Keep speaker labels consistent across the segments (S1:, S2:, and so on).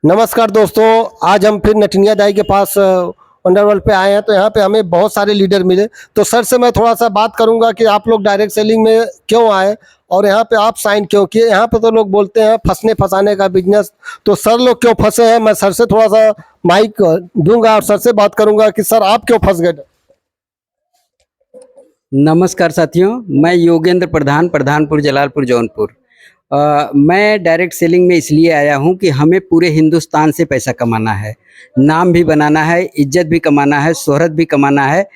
S1: नमस्कार दोस्तों, आज हम फिर नटनिया दाई के पास अंडरवर्ल्ड पे आए हैं। तो यहाँ पे हमें बहुत सारे लीडर मिले। तो सर से मैं थोड़ा सा बात करूंगा कि आप लोग डायरेक्ट सेलिंग में क्यों आए और यहाँ पे आप साइन क्यों किए। यहाँ पे तो लोग बोलते हैं फंसने फंसाने का बिजनेस, तो सर लोग क्यों फंसे हैं। मैं सर से थोड़ा सा माइक दूंगा और सर से बात करूंगा कि सर आप क्यों फंस गए।
S2: नमस्कार साथियों, मैं योगेंद्र प्रधान, प्रधानपुर जलालपुर जौनपुर। मैं डायरेक्ट सेलिंग में इसलिए आया हूं कि हमें पूरे हिंदुस्तान से पैसा कमाना है, नाम भी बनाना है, इज्जत भी कमाना है, शोहरत भी कमाना है।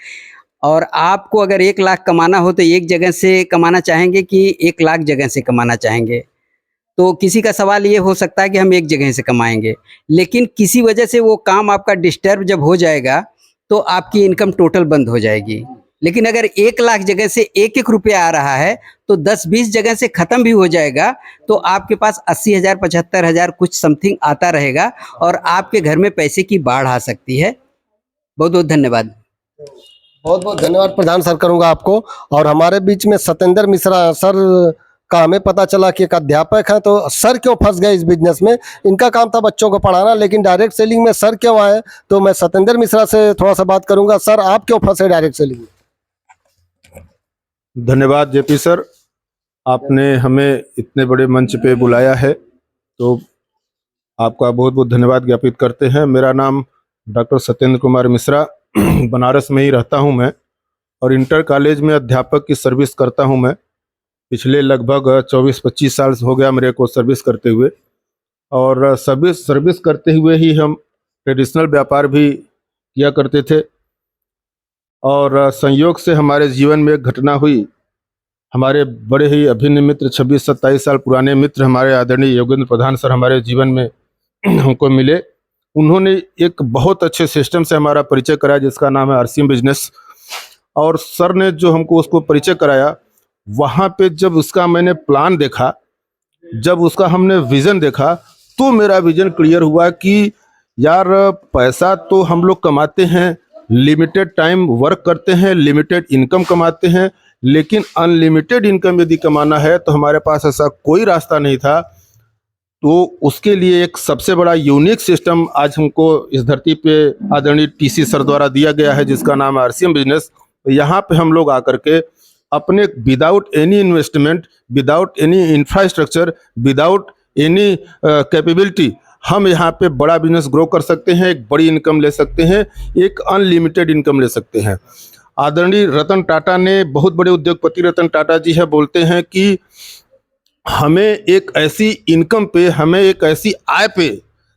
S2: और आपको अगर 1 लाख कमाना हो तो एक जगह से कमाना चाहेंगे कि 1 लाख जगह से कमाना चाहेंगे। तो किसी का सवाल ये हो सकता है कि हम एक जगह से कमाएंगे, लेकिन किसी वजह से वो काम आपका डिस्टर्ब जब हो जाएगा तो आपकी इनकम टोटल बंद हो जाएगी। लेकिन अगर 1 लाख जगह से 1-1 रुपया आ रहा है तो 10-20 जगह से ख़त्म भी हो जाएगा, तो आपके पास 80,000 75,000 कुछ समथिंग आता रहेगा और आपके घर में पैसे की बाढ़ आ सकती है। बहुत बहुत धन्यवाद।
S1: बहुत बहुत धन्यवाद प्रधान सर करूंगा आपको। और हमारे बीच में सत्येंद्र मिश्रा सर का हमें पता चला कि एक अध्यापक है। तो सर क्यों फंस गए इस बिजनेस में। इनका काम था बच्चों को पढ़ाना, लेकिन डायरेक्ट सेलिंग में सर क्यों आए। तो मैं सत्येंद्र मिश्रा से थोड़ा सा बात करूंगा। सर आप क्यों फंसे डायरेक्ट सेलिंग में।
S3: धन्यवाद जेपी सर, आपने हमें इतने बड़े मंच पे बुलाया है, तो आपका बहुत बहुत धन्यवाद ज्ञापित करते हैं। मेरा नाम डॉक्टर सत्येंद्र कुमार मिश्रा, बनारस में ही रहता हूं मैं और इंटर कॉलेज में अध्यापक की सर्विस करता हूं मैं। पिछले लगभग 24-25 साल हो गया मेरे को सर्विस करते हुए, और सर्विस करते हुए ही हम ट्रेडिशनल व्यापार भी किया करते थे। और संयोग से हमारे जीवन में एक घटना हुई। हमारे बड़े ही अभिन्न मित्र, 26-27 साल पुराने मित्र, हमारे आदरणीय योगेंद्र प्रधान सर हमारे जीवन में हमको मिले। उन्होंने एक बहुत अच्छे सिस्टम से हमारा परिचय कराया जिसका नाम है आरसीएम बिजनेस। और सर ने जो हमको उसको परिचय कराया, वहाँ पे जब उसका मैंने प्लान देखा, जब उसका हमने विज़न देखा, तो मेरा विज़न क्लियर हुआ कि यार पैसा तो हम लोग कमाते हैं, लिमिटेड टाइम वर्क करते हैं, लिमिटेड इनकम कमाते हैं, लेकिन अनलिमिटेड इनकम यदि कमाना है तो हमारे पास ऐसा कोई रास्ता नहीं था। तो उसके लिए एक सबसे बड़ा यूनिक सिस्टम आज हमको इस धरती पे आदरणीय टीसी सर द्वारा दिया गया है जिसका नाम है आरसीएम बिजनेस। यहाँ पे हम लोग आकर के अपने without any investment, without any infrastructure, without any capability हम यहाँ पे बड़ा बिजनेस ग्रो कर सकते हैं, एक बड़ी इनकम ले सकते हैं, एक अनलिमिटेड इनकम ले सकते हैं। आदरणीय रतन टाटा ने, बहुत बड़े उद्योगपति रतन टाटा जी है, बोलते हैं कि हमें एक ऐसी इनकम पे, हमें एक ऐसी आय पे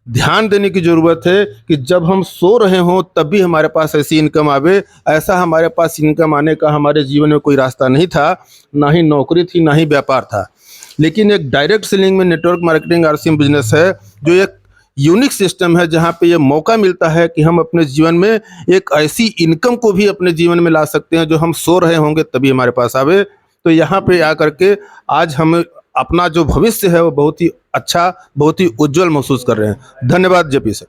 S3: ध्यान देने की ज़रूरत है कि जब हम सो रहे हों तब भी हमारे पास ऐसी इनकम आवे। ऐसा हमारे पास इनकम आने का हमारे जीवन में कोई रास्ता नहीं था, ना ही नौकरी थी, ना ही व्यापार था। लेकिन एक डायरेक्ट सेलिंग में नेटवर्क मार्केटिंग आरसीएम बिजनेस है जो एक यूनिक सिस्टम है जहाँ पे ये मौका मिलता है कि हम अपने जीवन में एक ऐसी इनकम को भी अपने जीवन में ला सकते हैं जो हम सो रहे होंगे तभी हमारे पास आवे। तो यहाँ पे आकर के आज हम अपना जो भविष्य है वो बहुत ही अच्छा, बहुत ही उज्जवल महसूस कर रहे हैं। धन्यवाद जेपी सर।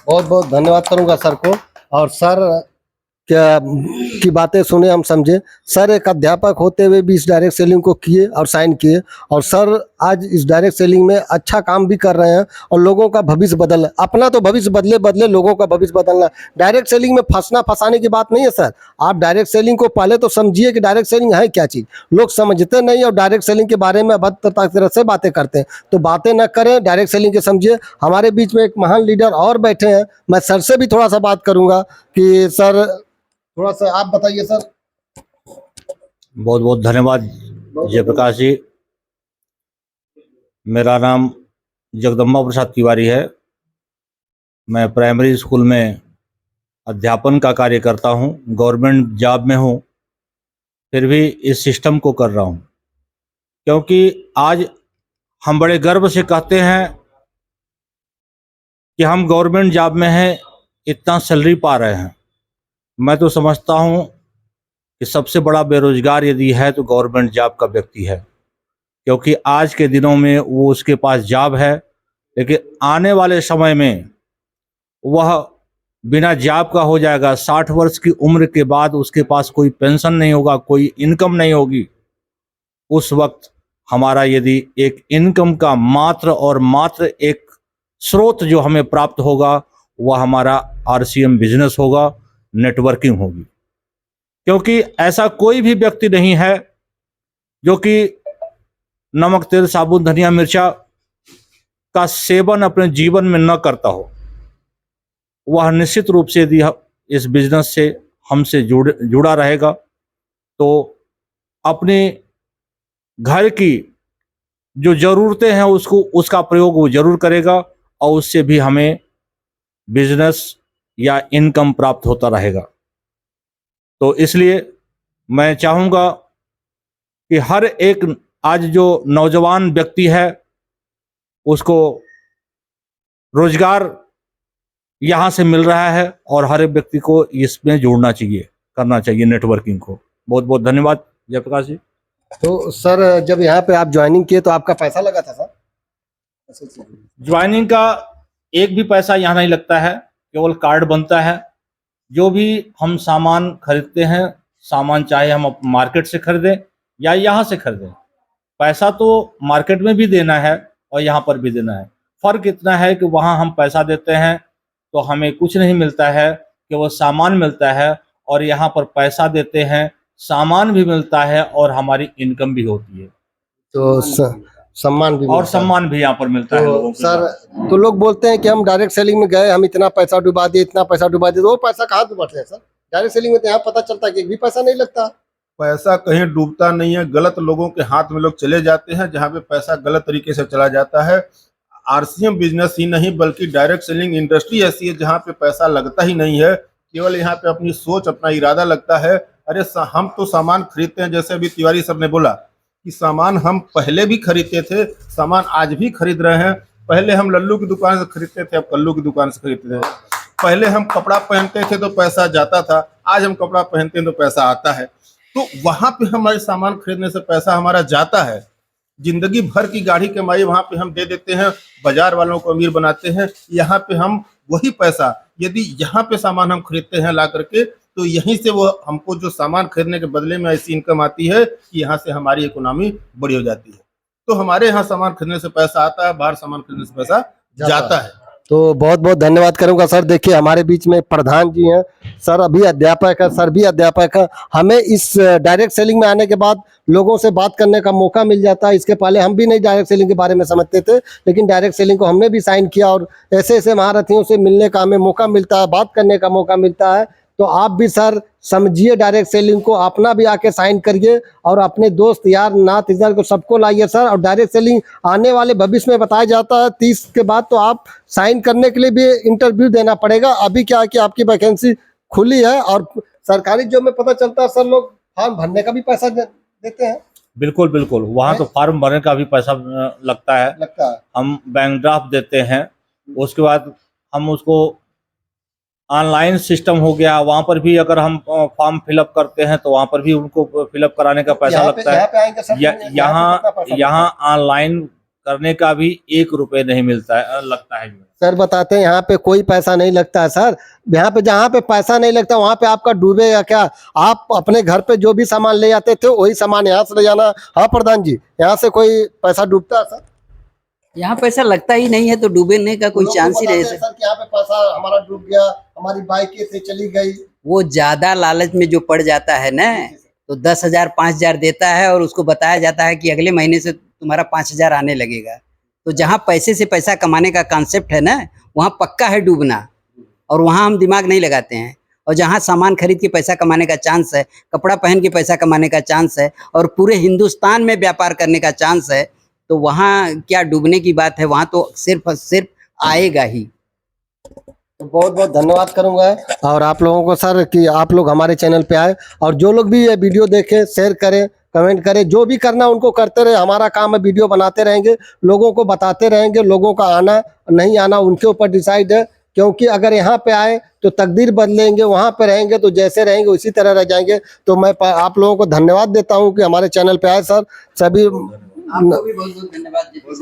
S1: बहुत बहुत धन्यवाद करूंगा सर को। और सर क्या की बातें सुने, हम समझे। सर एक अध्यापक होते हुए भी इस डायरेक्ट सेलिंग को किए और साइन किए, और सर आज इस डायरेक्ट सेलिंग में अच्छा काम भी कर रहे हैं और लोगों का भविष्य बदल, अपना तो भविष्य बदले बदले लोगों का भविष्य बदलना। डायरेक्ट सेलिंग में फंसना फंसाने की बात नहीं है सर। आप डायरेक्ट सेलिंग को पहले तो समझिए कि डायरेक्ट सेलिंग है क्या चीज़। लोग समझते नहीं और डायरेक्ट सेलिंग के बारे में अभद्र तरह से बातें करते हैं। तो बातें न करें, डायरेक्ट सेलिंग के समझिए। हमारे बीच में एक महान लीडर और बैठे हैं, मैं सर से भी थोड़ा सा बात करूँगा कि सर थोड़ा सा आप बताइए सर।
S4: बहुत बहुत धन्यवाद जयप्रकाश जी। मेरा नाम जगदम्बा प्रसाद तिवारी है। मैं प्राइमरी स्कूल में अध्यापन का कार्य करता हूं, गवर्नमेंट जॉब में हूं, फिर भी इस सिस्टम को कर रहा हूं क्योंकि आज हम बड़े गर्व से कहते हैं कि हम गवर्नमेंट जॉब में हैं, इतना सैलरी पा रहे हैं। मैं तो समझता हूं कि सबसे बड़ा बेरोजगार यदि है तो गवर्नमेंट जॉब का व्यक्ति है, क्योंकि आज के दिनों में वो उसके पास जॉब है, लेकिन आने वाले समय में वह बिना जॉब का हो जाएगा। 60 वर्ष की उम्र के बाद उसके पास कोई पेंशन नहीं होगा, कोई इनकम नहीं होगी। उस वक्त हमारा यदि एक इनकम का मात्र और मात्र एक स्रोत जो हमें प्राप्त होगा वह हमारा आरसीएम बिजनेस होगा, नेटवर्किंग होगी। क्योंकि ऐसा कोई भी व्यक्ति नहीं है जो कि नमक, तेल, साबुन, धनिया, मिर्चा का सेवन अपने जीवन में न करता हो। वह निश्चित रूप से यदि इस बिजनेस से हमसे जुड़ा रहेगा तो अपने घर की जो ज़रूरतें हैं उसका प्रयोग वो जरूर करेगा और उससे भी हमें बिजनेस या इनकम प्राप्त होता रहेगा। तो इसलिए मैं चाहूँगा कि हर एक आज जो नौजवान व्यक्ति है उसको रोजगार यहाँ से मिल रहा है और हर एक व्यक्ति को इसमें जुड़ना चाहिए, करना चाहिए नेटवर्किंग को। बहुत बहुत धन्यवाद जयप्रकाश जी।
S1: तो सर जब यहाँ पे आप ज्वाइनिंग किए तो आपका पैसा लगा था सर?
S4: ज्वाइनिंग का एक भी पैसा यहाँ नहीं लगता है, केवल कार्ड बनता है। जो भी हम सामान खरीदते हैं, सामान चाहे हम मार्केट से खरीदें या यहाँ से खरीदें, पैसा तो मार्केट में भी देना है और यहाँ पर भी देना है। फर्क इतना है कि वहाँ हम पैसा देते हैं तो हमें कुछ नहीं मिलता है, केवल सामान मिलता है, और यहाँ पर पैसा देते हैं, सामान भी मिलता है और हमारी इनकम भी होती है।
S1: तो सम्मान भी
S4: और
S1: मिलता है।
S4: सम्मान भी यहाँ पर मिलता है लोगों
S1: तो
S4: को।
S1: सर तो लोग बोलते हैं कि हम डायरेक्ट सेलिंग में गए, हम इतना पैसा डुबा दिए, इतना पैसा डुबा दिए, तो वो पैसा कहाँ डुबाते हैं सर? डायरेक्ट सेलिंग में तो यहाँ पता चलता है कि एक भी पैसा नहीं लगता।
S3: पैसा कहीं डूबता नहीं है, गलत लोगों के हाथ में लोग चले जाते हैं जहाँ पे पैसा गलत तरीके से चला जाता है। आरसीएम बिजनेस ही नहीं बल्कि डायरेक्ट सेलिंग इंडस्ट्री ऐसी है जहाँ पे पैसा लगता ही नहीं है, केवल यहाँ पे अपनी सोच, अपना इरादा लगता है। अरे हम तो सामान खरीदते हैं, जैसे अभी तिवारी साहब ने बोला कि सामान हम पहले भी खरीदते थे, सामान आज भी खरीद रहे हैं। पहले हम लल्लू की दुकान से खरीदते थे, अब कल्लू की दुकान से खरीदते थे। पहले हम कपड़ा पहनते थे तो पैसा जाता था, आज हम कपड़ा पहनते हैं तो पैसा आता है। तो वहां पे हमारे सामान खरीदने से पैसा हमारा जाता है। जिंदगी भर की गाढ़ी कमाई वहां पे हम दे देते हैं, बाजार वालों को अमीर बनाते हैं। यहाँ पे हम वही पैसा यदि यहाँ पे सामान हम खरीदते हैं ला करके, तो यहीं से वो हमको जो सामान खरीदने के बदले में ऐसी इनकम आती है कि यहाँ से हमारी इकोनॉमी बड़ी हो जाती है। तो हमारे यहाँ सामान खरीदने से पैसा आता है, बाहर सामान खरीदने से पैसा जाता है।
S1: तो बहुत बहुत धन्यवाद करूंगा सर। देखिए हमारे बीच में प्रधान जी हैं, सर अभी अध्यापक है, सर भी अध्यापक है। हमें इस डायरेक्ट सेलिंग में आने के बाद लोगों से बात करने का मौका मिल जाता है। इसके पहले हम भी नहीं डायरेक्ट सेलिंग के बारे में समझते थे, लेकिन डायरेक्ट सेलिंग को हमने भी साइन किया और ऐसे ऐसे महारथियों से मिलने का हमें मौका मिलता है, बात करने का मौका मिलता है। तो आप भी सर समझिए डायरेक्ट सेलिंग को, अपना भी आके साइन करिए और अपने दोस्त यार नात इधर को सबको लाइए सर। और डायरेक्ट सेलिंग आने वाले भविष्य में बताया जाता है 30 के बाद तो आप साइन करने के लिए भी इंटरव्यू देना पड़ेगा। अभी क्या है कि आपकी वैकेंसी खुली है और सरकारी जॉब में पता चलता है सर लोग फॉर्म भरने का भी पैसा देते हैं।
S4: बिल्कुल बिल्कुल, वहाँ तो फॉर्म भरने का भी पैसा लगता है। हम बैंक ड्राफ्ट देते हैं, उसके बाद हम उसको ऑनलाइन सिस्टम हो गया, वहाँ पर भी अगर हम फॉर्म फिलअप करते हैं तो वहाँ पर भी उनको फिलअप कराने का पैसा लगता है। यहाँ ऑनलाइन करने का भी 1 रुपये नहीं मिलता है, लगता है।
S1: सर बताते हैं यहाँ पे कोई पैसा नहीं लगता है सर। यहाँ पे जहाँ पे पैसा नहीं लगता वहाँ पे आपका डूबेगा क्या? आप अपने घर पे जो भी सामान ले जाते थे वही सामान यहाँ से ले जाना। हाँ प्रधान जी, यहाँ से कोई पैसा डूबता है सर?
S2: यहाँ पैसा लगता ही नहीं है तो डूबने का कोई चांस ही नहीं है
S1: सर कि यहाँ पे पैसा हमारा डूब गया, हमारी बाइकें से चली गई।
S2: वो ज्यादा लालच में जो पड़ जाता है ना, तो 10,000 5,000 देता है और उसको बताया जाता है कि अगले महीने से तुम्हारा 5,000 आने लगेगा। तो जहाँ पैसे से पैसा कमाने का कॉन्सेप्ट है ना, वहाँ पक्का है डूबना, और वहाँ हम दिमाग नहीं लगाते हैं। और जहाँ सामान खरीद के पैसा कमाने का चांस है, कपड़ा पहन के पैसा कमाने का चांस है और पूरे हिंदुस्तान में व्यापार करने का चांस है, तो वहाँ क्या डूबने की बात है? वहाँ तो सिर्फ सिर्फ आएगा ही।
S1: तो बहुत बहुत धन्यवाद करूंगा और आप लोगों को सर कि आप लोग हमारे चैनल पे आए, और जो लोग भी ये वीडियो देखें शेयर करें, कमेंट करें, जो भी करना उनको करते रहे। हमारा काम है वीडियो बनाते रहेंगे, लोगों को बताते रहेंगे। लोगों का आना नहीं आना उनके ऊपर डिसाइड है, क्योंकि अगर यहाँ पे आए तो तकदीर बदलेंगे, वहाँ पे रहेंगे तो जैसे रहेंगे उसी तरह रह जाएंगे। तो मैं आप लोगों को धन्यवाद देता हूँ कि हमारे चैनल पे आए सर। सभी
S2: आपको भी बहुत बहुत धन्यवाद।